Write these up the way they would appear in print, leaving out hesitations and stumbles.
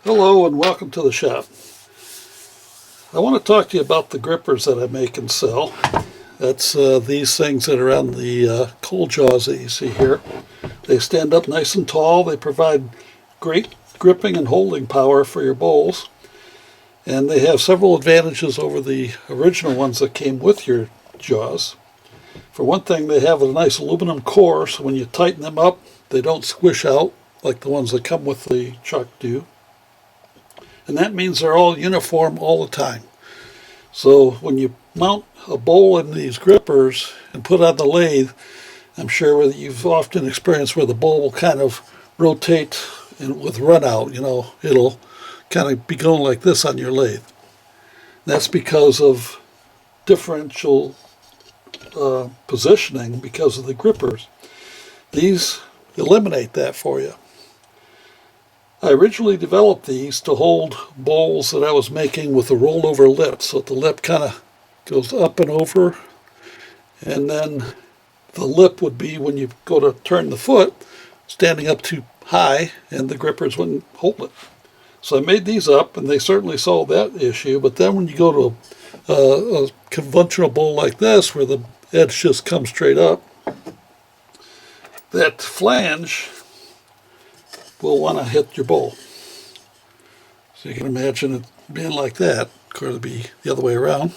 Hello and welcome to the shop. I want to talk to you about the grippers that I make and sell. That's these things that are on the coal jaws that you see here. They stand up nice and tall. They provide great gripping and holding power for your bowls. And they have several advantages over the original ones that came with your jaws. For one thing, they have a nice aluminum core, so when you tighten them up, they don't squish out like the ones that come with the chuck do. And that means they're all uniform all the time. So when you mount a bowl in these grippers and put on the lathe, I'm sure that you've often experienced where the bowl will kind of rotate with run out. You know, it'll kind of be going like this on your lathe. That's because of differential positioning because of the grippers. These eliminate that for you. I originally developed these to hold bowls that I was making with a rollover lip, so the lip kind of goes up and over, and then the lip would be, when you go to turn the foot, standing up too high and the grippers wouldn't hold it. So I made these up and they certainly solved that issue, but then when you go to a conventional bowl like this where the edge just comes straight up, that flange will want to hit your bowl. So you can imagine it being like that. Of course, it'd be the other way around.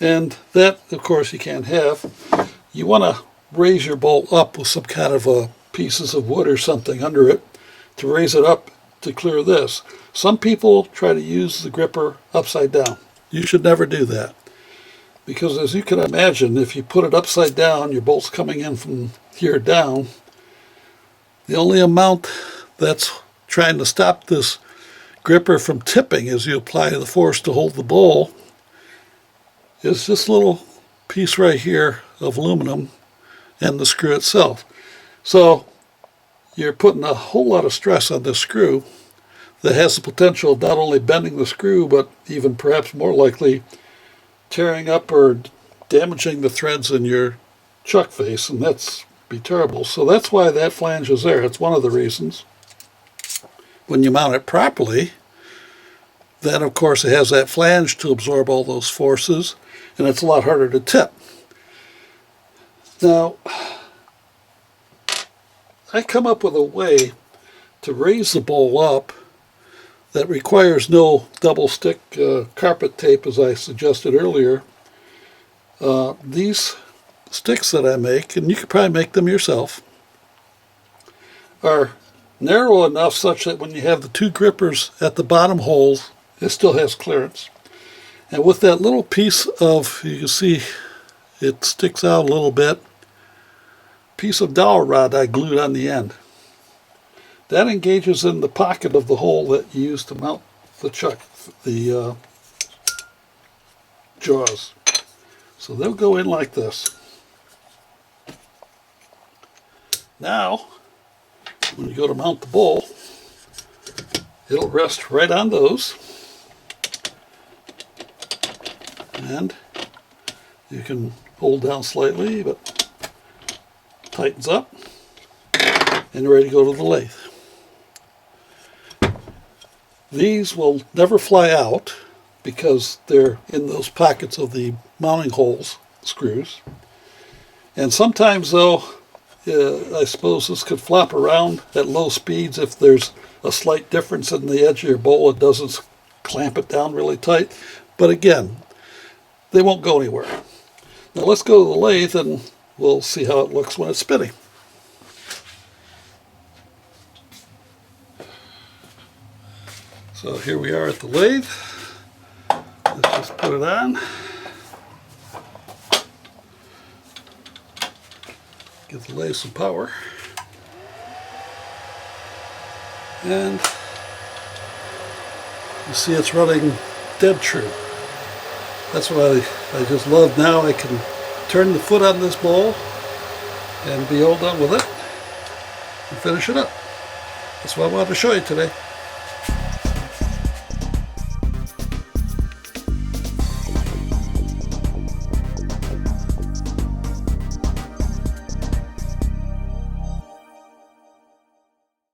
And that, of course, you can't have. You want to raise your bowl up with some kind of pieces of wood or something under it to raise it up to clear this. Some people try to use the gripper upside down. You should never do that. Because as you can imagine, if you put it upside down, your bolt's coming in from here down. The only amount that's trying to stop this gripper from tipping as you apply the force to hold the bowl is this little piece right here of aluminum and the screw itself. So you're putting a whole lot of stress on this screw that has the potential of not only bending the screw, but even perhaps more likely tearing up or damaging the threads in your chuck face, and that's be terrible. So that's why that flange is there. It's one of the reasons. When you mount it properly, then of course it has that flange to absorb all those forces, and it's a lot harder to tip. Now, I come up with a way to raise the bowl up that requires no double stick carpet tape, as I suggested earlier. These sticks that I make, and you could probably make them yourself, are narrow enough such that when you have the two grippers at the bottom holes, it still has clearance. And with that little piece of, you can see it sticks out a little bit, piece of dowel rod I glued on the end. That engages in the pocket of the hole that you use to mount the chuck, the jaws. So they'll go in like this. Now, when you go to mount the bowl, it'll rest right on those. And you can hold down slightly, but tightens up, and you're ready to go to the lathe. These will never fly out because they're in those pockets of the mounting holes, screws. And sometimes though, I suppose this could flop around at low speeds if there's a slight difference in the edge of your bowl. It doesn't clamp it down really tight. But again, they won't go anywhere. Now let's go to the lathe and we'll see how it looks when it's spinning. So here we are at the lathe. Let's just put it on. Give the lathe some power. And you see it's running dead true. That's what I just love now. I can turn the foot on this bowl and be all done with it and finish it up. That's what I wanted to show you today.